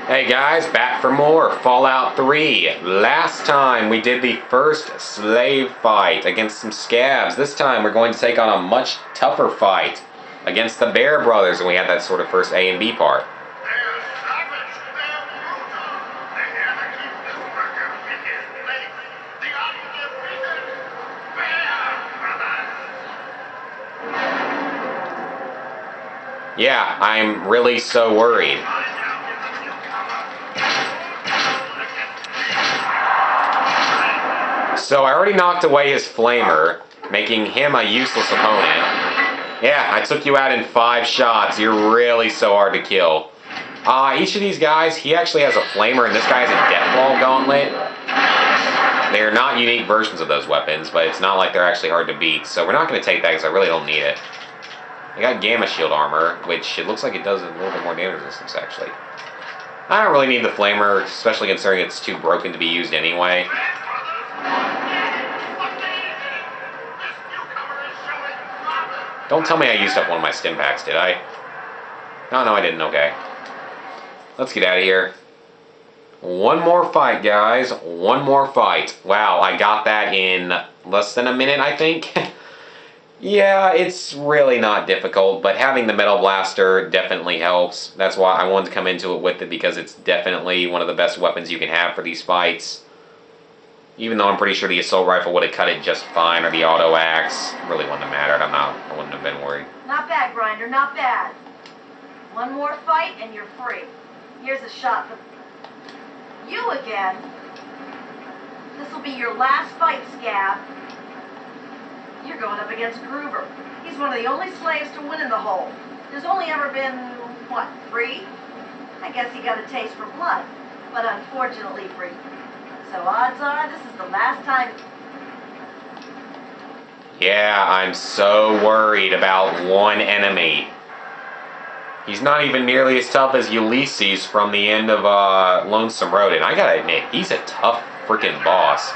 Hey guys, back for more Fallout 3. Last time we did the first slave fight against some scabs. This time we're going to take on a much tougher fight against the Bear Brothers, and we had that sort of first A and B part. Yeah, I'm really so worried. So I already knocked away his flamer, making him a useless opponent. Yeah, I took you out in 5 shots. You're really so hard to kill. Each of these guys, he actually has a flamer, and this guy has a deathball gauntlet. They're not unique versions of those weapons, but it's not like they're actually hard to beat. So we're not going to take that because I really don't need it. I got gamma shield armor, which it looks like it does a little bit more damage resistance, actually. I don't really need the flamer, especially considering it's too broken to be used anyway. Don't tell me I used up one of my stim packs, did I? No, I didn't. Okay. Let's get out of here. One more fight, guys. One more fight. Wow, I got that in less than a minute, I think. Yeah, it's really not difficult, but having the Metal Blaster definitely helps. That's why I wanted to come into it with it, because it's definitely one of the best weapons you can have for these fights. Even though I'm pretty sure the assault rifle would have cut it just fine, or the auto axe. It really wouldn't have mattered. I wouldn't have been worried. Not bad, Grinder, not bad. One more fight and you're free. Here's a shot for you again. This will be your last fight, Scab. You're going up against Gruber. He's one of the only slaves to win in the hole. There's only ever been, what, 3? I guess he got a taste for blood, but unfortunately for you. So odds are this is the last time. Yeah, I'm so worried about one enemy. He's not even nearly as tough as Ulysses from the end of Lonesome Road, and I gotta admit, he's a tough freaking boss.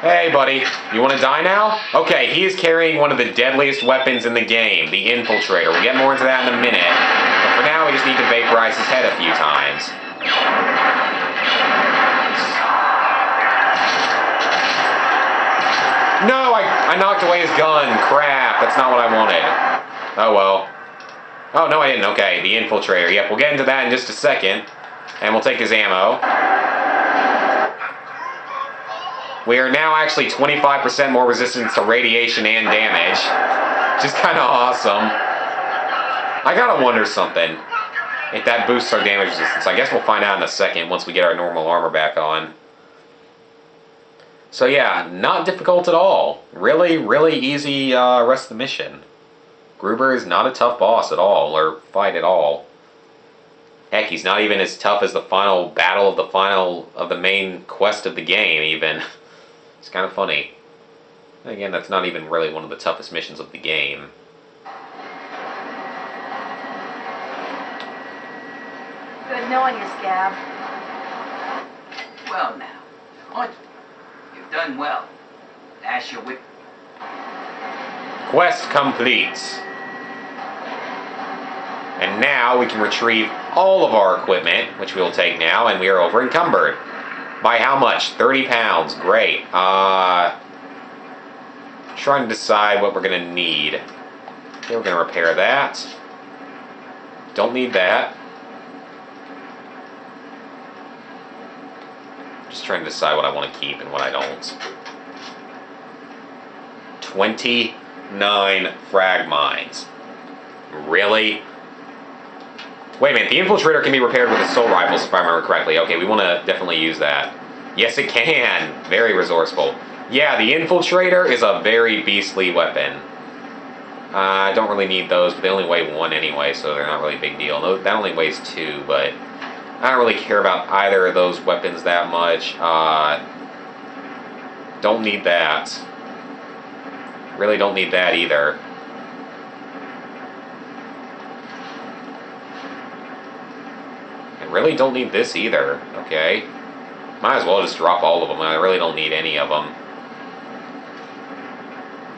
Hey, buddy, you want to die now? Okay, he is carrying one of the deadliest weapons in the game, the Infiltrator. We'll get more into that in a minute, but for now we just need to vaporize his head a few times. No, I knocked away his gun. Crap, that's not what I wanted. Oh, well. Oh, no, I didn't. Okay, the Infiltrator. Yep, we'll get into that in just a second, and we'll take his ammo. We are now actually 25% more resistant to radiation and damage. Just kind of awesome. I gotta wonder something. If that boosts our damage resistance. I guess we'll find out in a second once we get our normal armor back on. So yeah, not difficult at all. Really, really easy rest of the mission. Gruber is not a tough boss at all, or fight at all. Heck, he's not even as tough as the final battle of the main quest of the game, even. It's kind of funny. Again, that's not even really one of the toughest missions of the game. Good knowing you, Scab. Well now, aren't you? You've done well. Dash your whip. Quest complete. And now we can retrieve all of our equipment, which we'll take now, and we are over encumbered. By how much? 30 pounds. Great. Trying to decide what we're going to need. Okay, we're going to repair that. Don't need that. Just trying to decide what I want to keep and what I don't. 29 frag mines. Really? Wait a minute, the Infiltrator can be repaired with assault rifles, if I remember correctly. Okay, we want to definitely use that. Yes, it can. Very resourceful. Yeah, the Infiltrator is a very beastly weapon. I don't really need those, but they only weigh 1 anyway, so they're not really a big deal. No, that only weighs 2, but I don't really care about either of those weapons that much. Don't need that. Really don't need that either. really don't need this either. Okay. Might as well just drop all of them. I really don't need any of them.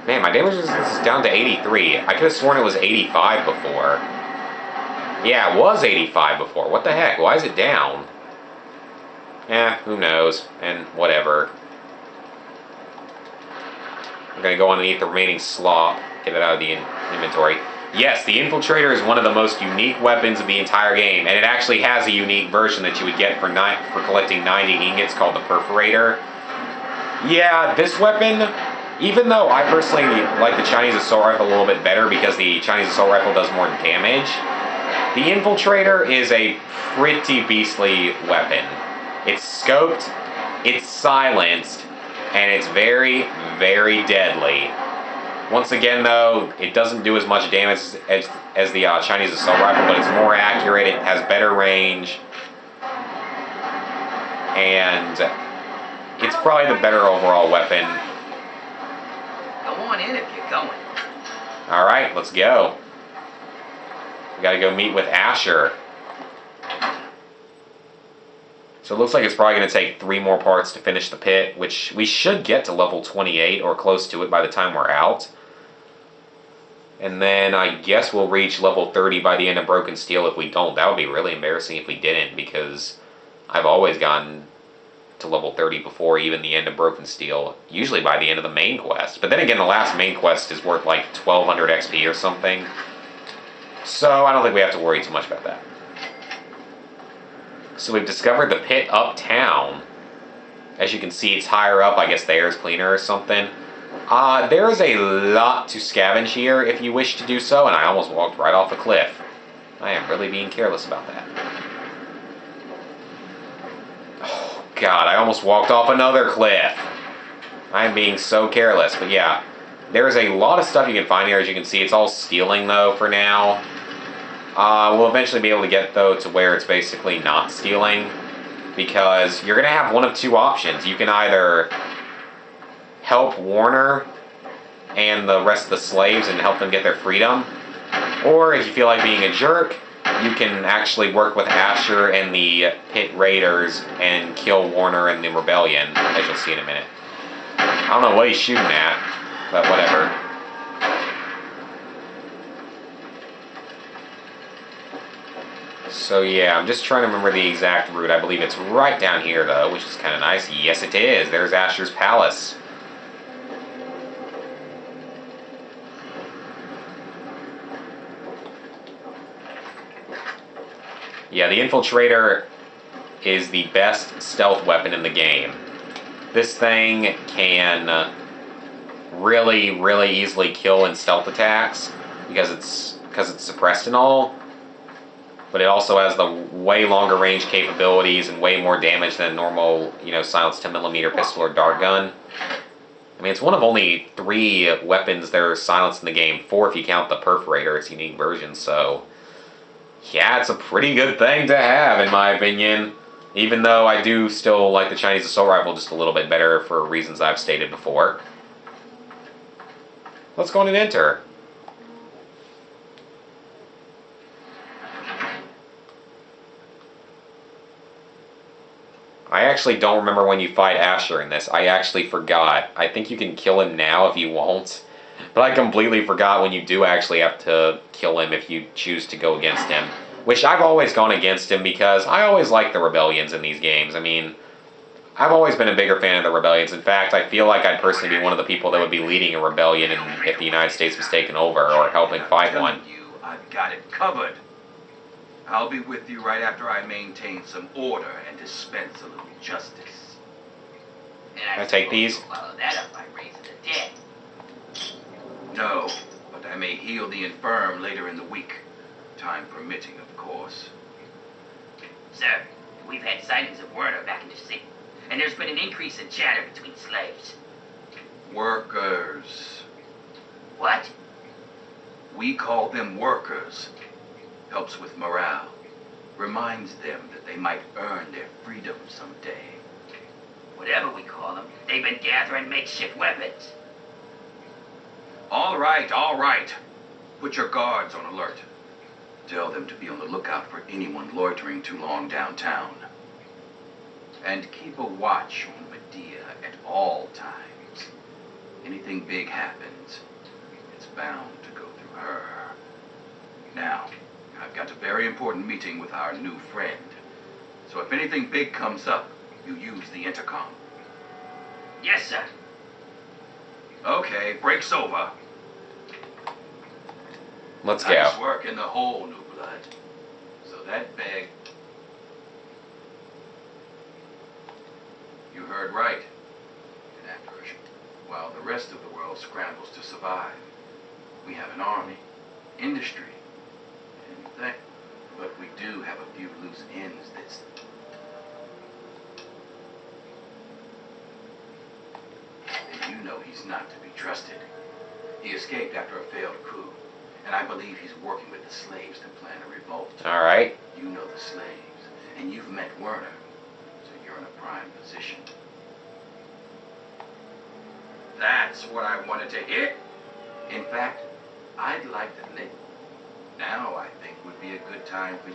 Man, my damage resistance is down to 83. I could have sworn it was 85 before. Yeah, it was 85 before. What the heck? Why is it down? Who knows? And whatever. I'm going to go underneath the remaining slot. Get it out of the inventory. Yes, the Infiltrator is one of the most unique weapons of the entire game. And it actually has a unique version that you would get for collecting 90 ingots called the Perforator. Yeah, this weapon... Even though I personally like the Chinese Assault Rifle a little bit better because the Chinese Assault Rifle does more damage, the Infiltrator is a pretty beastly weapon. It's scoped, it's silenced, and it's very, very deadly. Once again, though, it doesn't do as much damage as the Chinese Assault Rifle, but it's more accurate, it has better range, and it's probably the better overall weapon. Go on in if you're going. Alright, let's go. We gotta go meet with Asher. So it looks like it's probably going to take 3 more parts to finish the pit, which we should get to level 28 or close to it by the time we're out. And then I guess we'll reach level 30 by the end of Broken Steel if we don't. That would be really embarrassing if we didn't, because I've always gotten to level 30 before even the end of Broken Steel, usually by the end of the main quest. But then again, the last main quest is worth like 1200 XP or something. So I don't think we have to worry too much about that. So we've discovered the pit uptown. As you can see, it's higher up. I guess the air is cleaner or something. There is a lot to scavenge here if you wish to do so, and I almost walked right off a cliff. I am really being careless about that. Oh, God, I almost walked off another cliff. I am being so careless, but yeah. There is a lot of stuff you can find here. As you can see, it's all stealing, though, for now. We'll eventually be able to get, though, to where it's basically not stealing, because you're going to have one of 2 options. You can either help Warner and the rest of the slaves and help them get their freedom, or if you feel like being a jerk, you can actually work with Asher and the Pit Raiders and kill Warner and the Rebellion, as you'll see in a minute. I don't know what he's shooting at, but whatever. So yeah, I'm just trying to remember the exact route. I believe it's right down here, though, which is kind of nice. Yes, it is. There's Asher's Palace. Yeah, the Infiltrator is the best stealth weapon in the game. This thing can really, really easily kill in stealth attacks because it's suppressed and all. But it also has the way longer range capabilities and way more damage than a normal, silenced 10mm pistol or dart gun. I mean, it's one of only 3 weapons that are silenced in the game. 4 if you count the Perforator, its unique version. So, yeah, it's a pretty good thing to have, in my opinion. Even though I do still like the Chinese Assault Rifle just a little bit better for reasons I've stated before. Let's go on and enter. I actually don't remember when you fight Asher in this. I actually forgot. I think you can kill him now if you want. But I completely forgot when you do actually have to kill him if you choose to go against him. Which I've always gone against him because I always like the rebellions in these games. I mean, I've always been a bigger fan of the rebellions. In fact, I feel like I'd personally be one of the people that would be leading a rebellion if the United States was taken over or helping fight one. I've got it covered. I'll be with you right after I maintain some order and dispense a little justice. And I take these? Follow that up by raising the dead. No, but I may heal the infirm later in the week. Time permitting, of course. Sir, we've had sightings of Werner back in the city, and there's been an increase in chatter between slaves. Workers. What? We call them workers. Helps with morale. Reminds them that they might earn their freedom someday. Whatever we call them, they've been gathering makeshift weapons. All right, all right. Put your guards on alert. Tell them to be on the lookout for anyone loitering too long downtown. And keep a watch on Medea at all times. Anything big happens, it's bound to go through her. Now, I've got a very important meeting with our new friend. So if anything big comes up, you use the intercom. Yes, sir. Okay, break's over. Let's go. Nice work in the hole, New Blood. So that beg... You heard right. An apparition. While the rest of the world scrambles to survive, we have an army, industry, and that. But we do have a few loose ends that's... And you know he's not to be trusted. He escaped after a failed coup, and I believe he's working with the slaves to plan a revolt. All right. You know the slaves, and you've met Werner, so you're in a prime position. That's what I wanted to hear. In fact, I'd like to let... Now I think would be a good time for...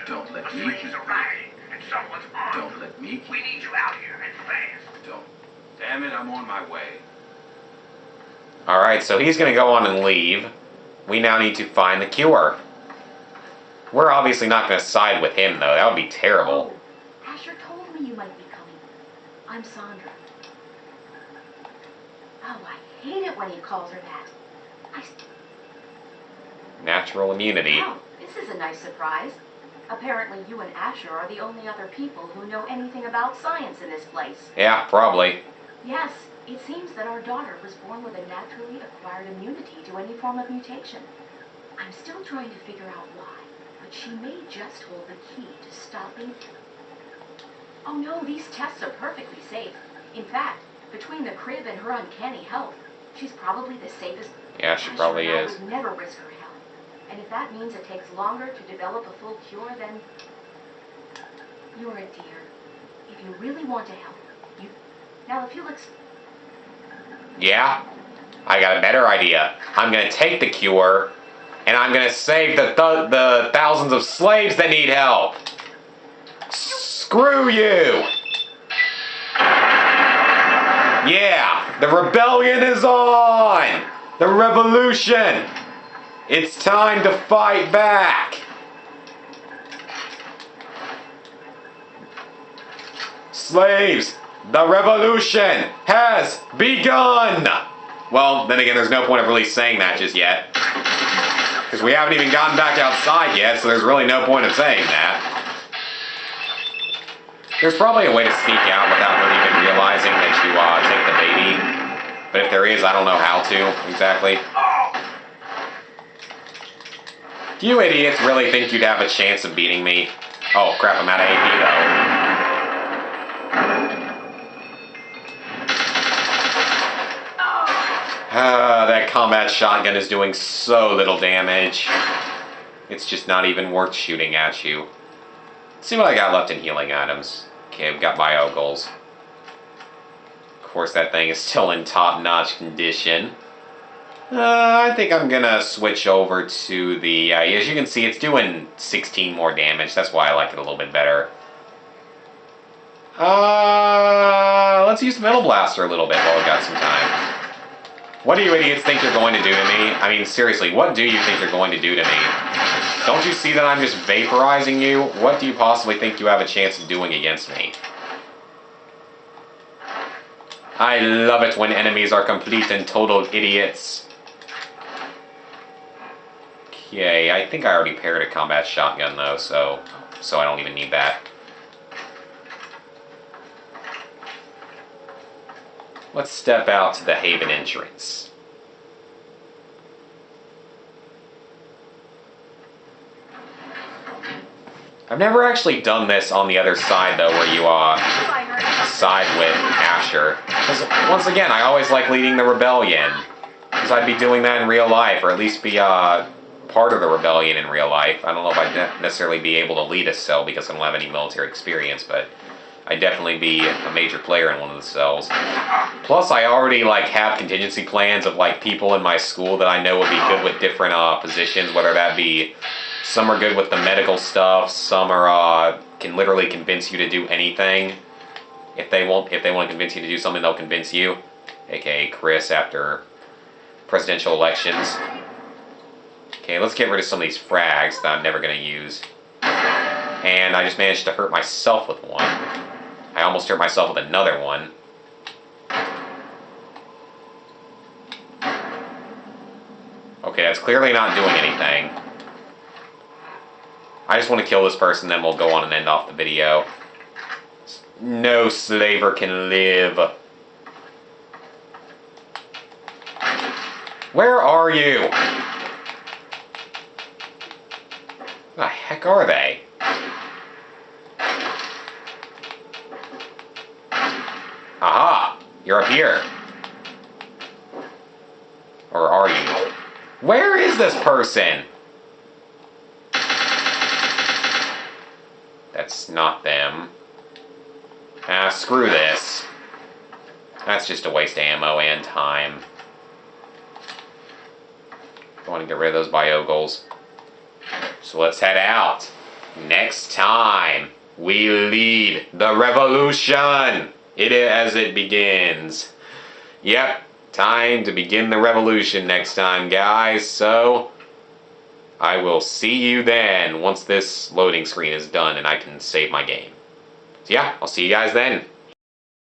Don't let me keep you. And someone's armed. Don't let me keep We need you out here and fast. Don't. Damn it, I'm on my way. All right, so he's going to go on and leave. We now need to find the cure. We're obviously not going to side with him, though. That would be terrible. Oh, Asher told me you might be coming. I'm Sandra. Oh, I hate it when he calls her that. Natural immunity. Oh, this is a nice surprise. Apparently you and Asher are the only other people who know anything about science in this place. Yeah, probably. Yes, it seems that our daughter was born with a naturally acquired immunity to any form of mutation. I'm still trying to figure out why, but she may just hold the key to stopping... Oh no, these tests are perfectly safe. In fact, between the crib and her uncanny health, she's probably the safest... Yeah, she probably Asher and is. I would never risk her health. And if that means it takes longer to develop a full cure, then... You're a dear. If you really want to help, you... Now, if you'll Yeah, I got a better idea. I'm going to take the cure, and I'm going to save the thousands of slaves that need help. Screw you! Yeah, the rebellion is on! The revolution! It's time to fight back! Slaves, the revolution has begun! Well, then again, there's no point of really saying that just yet. Because we haven't even gotten back outside yet, so there's really no point of saying that. There's probably a way to sneak out without her even realizing that you take the baby. But if there is, I don't know how to, exactly. Do you idiots really think you'd have a chance of beating me? Oh crap, I'm out of AP though. That combat shotgun is doing so little damage. It's just not even worth shooting at you. Let's see what I got left in healing items. Okay, I've got bio goals. Of course, that thing is still in top-notch condition. I think I'm gonna switch over to the, as you can see, it's doing 16 more damage. That's why I like it a little bit better. Let's use the Metal Blaster a little bit while we've got some time. What do you idiots think you're going to do to me? I mean, seriously, what do you think you're going to do to me? Don't you see that I'm just vaporizing you? What do you possibly think you have a chance of doing against me? I love it when enemies are complete and total idiots. Okay, I think I already paired a combat shotgun though, so I don't even need that. Let's step out to the Haven entrance. I've never actually done this on the other side though, where you side with Asher. Because once again, I always like leading the rebellion. Because I'd be doing that in real life, or at least be part of the rebellion in real life. I don't know if I'd necessarily be able to lead a cell because I don't have any military experience, but I'd definitely be a major player in one of the cells. Plus, I already like have contingency plans of like people in my school that I know would be good with different positions, whether that be some are good with the medical stuff, some are can literally convince you to do anything. If they want to convince you to do something, they'll convince you. AKA Chris after presidential elections. Okay, let's get rid of some of these frags that I'm never gonna use. And I just managed to hurt myself with one. I almost hurt myself with another one. Okay, that's clearly not doing anything. I just want to kill this person, then we'll go on and end off the video. No slaver can live. Where are you? Where the heck are they? Aha! You're up here. Or are you? Where is this person? That's not them. Ah, screw this. That's just a waste of ammo and time. I want to get rid of those biogles. So let's head out. Next time, we lead the revolution. As it begins. Yep, time to begin the revolution next time, guys. So, I will see you then once this loading screen is done and I can save my game. So yeah, I'll see you guys then.